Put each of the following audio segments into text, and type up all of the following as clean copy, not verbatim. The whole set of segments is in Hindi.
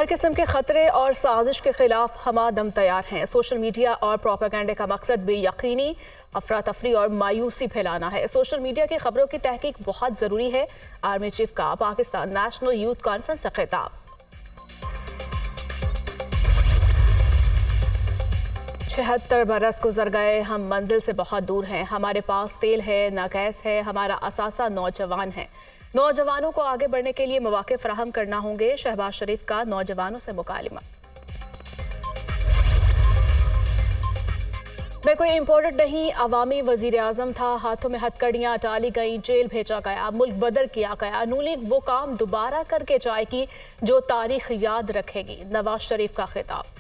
किस्म के खतरे और साजिश के खिलाफ हम दम तैयार हैं। सोशल मीडिया और प्रोपेगेंडे का मकसद बेयकीनी, अफरा तफरी और मायूसी फैलाना है। सोशल मीडिया की खबरों की तहकीक बहुत जरूरी है। आर्मी चीफ का पाकिस्तान नेशनल यूथ कॉन्फ्रेंस से खिताब। 76 बरस गुजर गए, हम मंजिल से बहुत दूर हैं। हमारे पास तेल है न गैस है, हमारा असासा नौजवान है। नौजवानों को आगे बढ़ने के लिए मौके फराहम करना होंगे। शहबाज शरीफ का नौजवानों से मुकालमा। मैं कोई इम्पोर्टेड नहीं, अवामी वजीर आजम था। हाथों में हथकड़ियां डाली गई, जेल भेजा गया, मुल्क बदर किया गया। नून लीग वो काम दोबारा करके जाएगी जो तारीख याद रखेगी। नवाज शरीफ का खिताब।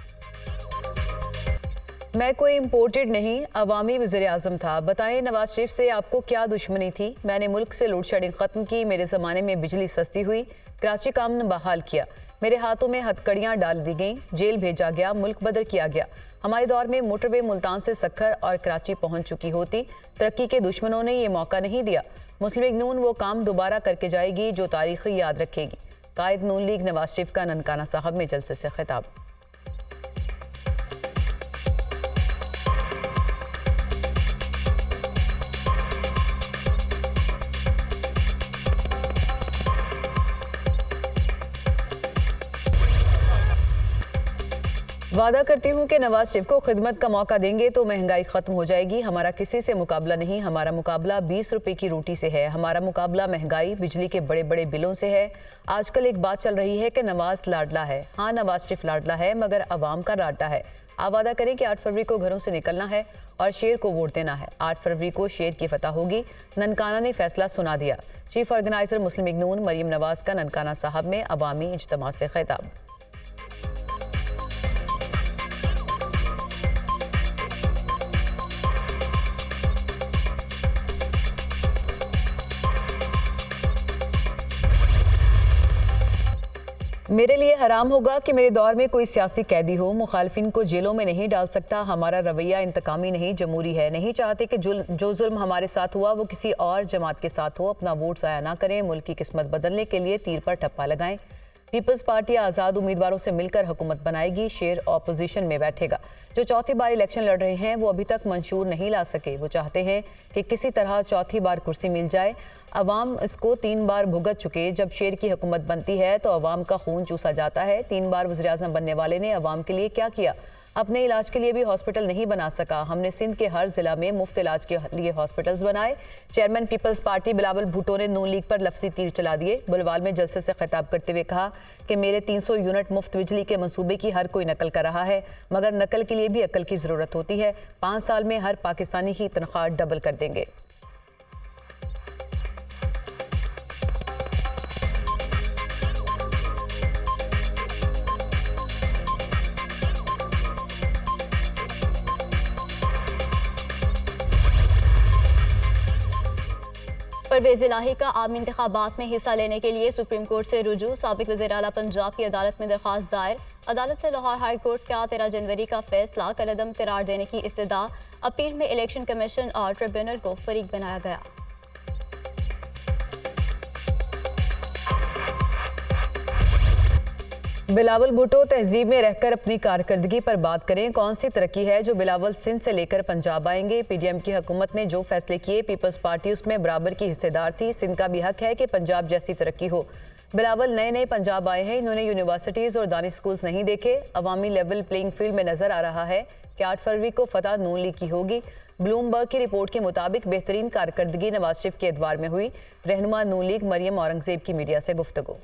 मैं कोई इम्पोर्टेड नहीं, अवामी वज़ीर आज़म था। बताएं नवाज शरीफ से आपको क्या दुश्मनी थी? मैंने मुल्क से लोड शेडिंग ख़त्म की, मेरे ज़माने में बिजली सस्ती हुई, कराची का अमन बहाल किया, मेरे हाथों में हथकड़ियाँ डाल दी गईं, जेल भेजा गया, मुल्क बदर किया गया। हमारे दौर में मोटरवे मुल्तान से सक्खर और कराची पहुँच चुकी होती। तरक्की के दुश्मनों ने ये मौका नहीं दिया। मुस्लिम लीग नून वो काम दोबारा करके जाएगी जो तारीख याद रखेगी। कायद नून लीग नवाज शरीफ का ननकाना साहब में जलसे से खिताब। वादा करती हूँ कि नवाज शरीफ को खिदमत का मौका देंगे तो महंगाई खत्म हो जाएगी। हमारा किसी से मुकाबला नहीं, हमारा मुकाबला 20 रुपए की रोटी से है। हमारा मुकाबला महंगाई, बिजली के बड़े बड़े बिलों से है। आजकल एक बात चल रही है कि नवाज लाडला है। हाँ, नवाज शरीफ लाडला है, मगर अवाम का लाडला है। आप वादा करें कि 8 फरवरी को घरों से निकलना है और शेर को वोट देना है। 8 फरवरी को शेर की फतह होगी। ननकाना ने फैसला सुना दिया। चीफ ऑर्गेनाइजर मुस्लिम लीग नून मरियम नवाज का ननकाना साहब में अवामी इज्तिमा से खिताब। मेरे लिए हराम होगा कि मेरे दौर में कोई सियासी कैदी हो। मुखालिफिन को जेलों में नहीं डाल सकता। हमारा रवैया इंतकामी नहीं, जमहूरी है। नहीं चाहते कि जो जुल्म हमारे साथ हुआ वो किसी और जमात के साथ हो। अपना वोट ज़ाया ना करें। मुल्क की किस्मत बदलने के लिए तीर पर ठप्पा लगाएं। पीपल्स पार्टी आज़ाद उम्मीदवारों से मिलकर हुकूमत बनाएगी। शेर ऑपोजिशन में बैठेगा। जो चौथी बार इलेक्शन लड़ रहे हैं वो अभी तक मंशूर नहीं ला सके। वो चाहते हैं कि किसी तरह चौथी बार कुर्सी मिल जाए। अवाम इसको 3 बार भुगत चुके। जब शेर की हुकूमत बनती है तो अवाम का खून चूसा जाता है। 3 बार वज़ीर आज़म बनने वाले ने अवाम के लिए क्या किया? अपने इलाज के लिए भी हॉस्पिटल नहीं बना सका। हमने सिंध के हर जिला में मुफ्त इलाज के लिए हॉस्पिटल्स बनाए। Chairman Peoples Party Bilawal Bhutto ने नून लीग पर लफ्जी तीर चला दिए। बुलवाल में जलसे से खिताब करते हुए कहा कि मेरे 300 यूनिट मुफ्त बिजली के मंसूबे की हर कोई नकल कर रहा है, मगर नकल के लिए भी अकल की ज़रूरत होती है। 5 साल में हर पाकिस्तानी की तनख्वाह डबल कर देंगे। परवेज़ इलाही का आम इंतखाबात में हिस्सा लेने के लिए सुप्रीम कोर्ट से रुजू। साबिक वज़ीर आला पंजाब की अदालत में दरख्वास्त दायर। अदालत से लाहौर हाई कोर्ट का 13 जनवरी का फैसला कलअदम करार देने की इस्तदा। अपील में इलेक्शन कमीशन और ट्रिब्यूनल को फरीक बनाया गया। बिलावल भुट्टो तहजीब में रहकर अपनी कारकर्दगी पर बात करें। कौन सी तरक्की है जो बिलावल सिंध से लेकर पंजाब आएंगे? पीडीएम की हुकूमत ने जो फैसले किए, पीपल्स पार्टी उसमें बराबर की हिस्सेदार थी। सिंध का भी हक है कि पंजाब जैसी तरक्की हो। बिलावल नए नए पंजाब आए हैं। इन्होंने यूनिवर्सिटीज़ और दानिश स्कूल्स नहीं देखे। अवामी लेवल प्लेइंग फील्ड में नजर आ रहा है कि 8 फरवरी को फतह नून लीग की होगी। ब्लूमबर्ग की रिपोर्ट के मुताबिक बेहतरीन कारकर्दगी नवाज शरीफ के एतबार में हुई। रहनुमा नून लीग मरियम औरंगजेब की मीडिया से गुफ्तगू।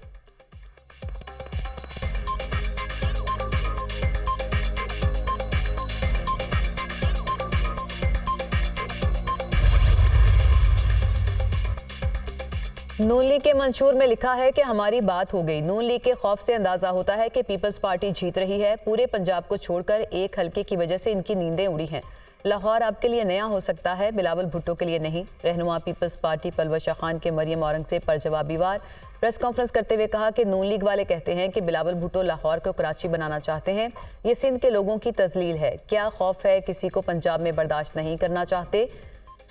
नून लीग के मंशूर में लिखा है कि हमारी बात हो गई। नून लीग के खौफ से अंदाजा होता है कि पीपल्स पार्टी जीत रही है। पूरे पंजाब को छोड़कर एक हल्के की वजह से इनकी नींदें उड़ी हैं। लाहौर आपके लिए नया हो सकता है, बिलावल भुट्टो के लिए नहीं। रहनुमा पीपल्स पार्टी पलवल शाह खान के मरियम औरंगजेब पर जवाबी वार प्रेस कॉन्फ्रेंस करते हुए कहा कि नून लीग वाले कहते हैं कि बिलावल भुट्टो लाहौर को कराची बनाना चाहते हैं। ये सिंध के लोगों की तजलील है। क्या खौफ है? किसी को पंजाब में बर्दाश्त नहीं करना चाहते।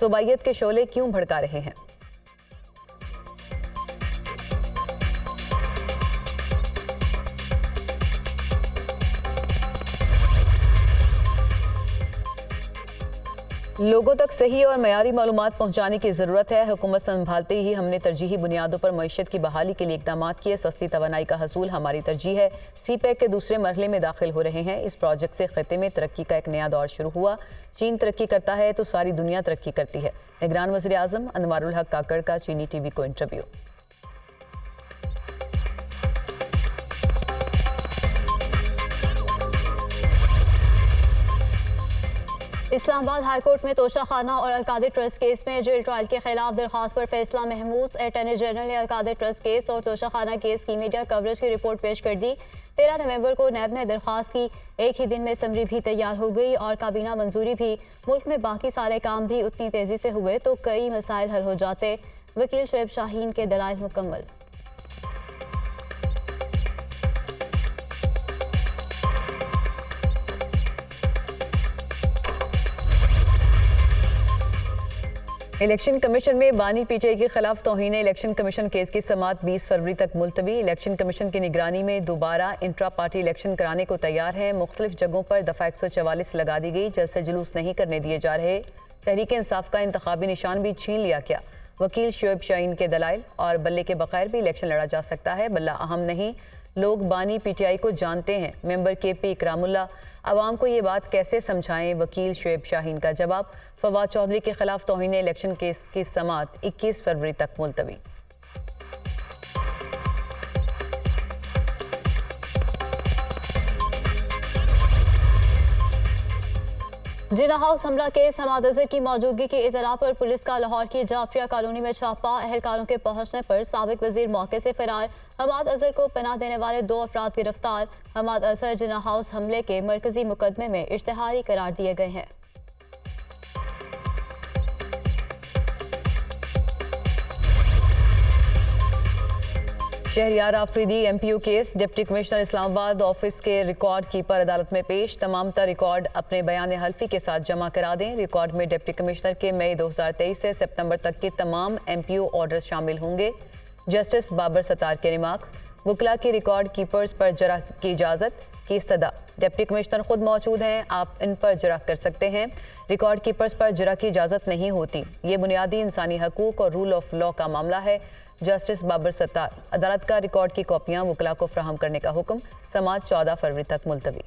सूबाइयत के शोले क्यों भड़का रहे हैं? लोगों तक सही और मयारी मालूमात पहुंचाने की ज़रूरत है। हुकूमत संभालते ही हमने तरजीही बुनियादों पर मईशत की बहाली के लिए इक़दाम किए। सस्ती तवानाई का हसूल हमारी तरजीह है। CPEC के दूसरे मरहले में दाखिल हो रहे हैं। इस प्रोजेक्ट से खिते में तरक्की का एक नया दौर शुरू हुआ। चीन तरक्की करता है तो सारी दुनिया तरक्की करती है। निगरान वज़ीर आज़म अनवारुल हक काकड़ का चीनी TV को इंटरव्यू। इस्लामाबाद हाईकोर्ट में तोशाखाना और अलकादी ट्रस्ट केस में जेल ट्रायल के खिलाफ दरख्वास्त पर फैसला महमूद। अटॉर्नी जनरल ने अलकादी ट्रस्ट केस और तोशाखाना केस की मीडिया कवरेज की रिपोर्ट पेश कर दी। 13 नवंबर को नैब ने दरख्वास्त की। एक ही दिन में समरी भी तैयार हो गई और काबीना मंजूरी भी। मुल्क में बाकी सारे काम भी उतनी तेजी से हुए तो कई मसाइल हल हो जाते। वकील शुएब शाहीन के दलाइल मुकम्मल। इलेक्शन कमीशन में बानी PTI के खिलाफ तौहीन इलेक्शन कमीशन केस की समाअत 20 फरवरी तक मुलतवी। इलेक्शन कमीशन की निगरानी में दोबारा इंट्रा पार्टी इलेक्शन कराने को तैयार है। मुख्तलिफ जगहों पर दफ़ा 144 लगा दी गई। जलसे जुलूस नहीं करने दिए जा रहे। तहरीक इंसाफ का इंतखाबी निशान भी छीन लिया गया। वकील शुएब शाहीन के दलाइल और बल्ले के बगैर भी इलेक्शन लड़ा जा सकता है। बल्ला अहम नहीं, लोग बानी PTI को जानते हैं। मेंबर KP इकरामुल्ला आवाम को ये बात कैसे समझाएं? वकील शुएब शाहीन का जवाब। फवाद चौधरी के खिलाफ तौहीन इलेक्शन केस की समाअत 21 फरवरी तक मुलतवी। जिना हाउस हमला केस हमाद अजहर की मौजूदगी की इतला पर पुलिस का लाहौर की जाफरिया कॉलोनी में छापा। अहलकारों के पहुंचने पर साबिक वजीर मौके से फरार। हमाद अजहर को पनाह देने वाले 2 अफराद गिरफ्तार। हमाद अजहर जिना हाउस हमले के मरकजी मुकदमे में इश्तिहारी करार दिए गए हैं। Shehryar Afridi MPU case. Deputy commissioner Islamabad office के रिकॉर्ड कीपर अदालत में पेश। तमाम तर रिकॉर्ड अपने बयान हल्फी के साथ जमा करा दें। रिकॉर्ड में डिप्टी कमिश्नर के मई 2023 से सितंबर तक के तमाम MPU ऑर्डर्स शामिल होंगे। जस्टिस बाबर सत्तार के रिमार्क्स। वकला की रिकॉर्ड कीपर्स पर जरा की इजाज़त की इस्तदा। डिप्टी कमिश्नर खुद मौजूद हैं, आप इन पर जरा कर सकते हैं। रिकॉर्ड कीपर्स पर जरा की इजाज़त नहीं होती। ये बुनियादी इंसानी हकूक़ और रूल ऑफ लॉ का मामला है। जस्टिस बाबर सत्तार। अदालत का रिकॉर्ड की कॉपियां वकला को फ्राहम करने का हुक्म। समाअत 14 फरवरी तक मुलतवी।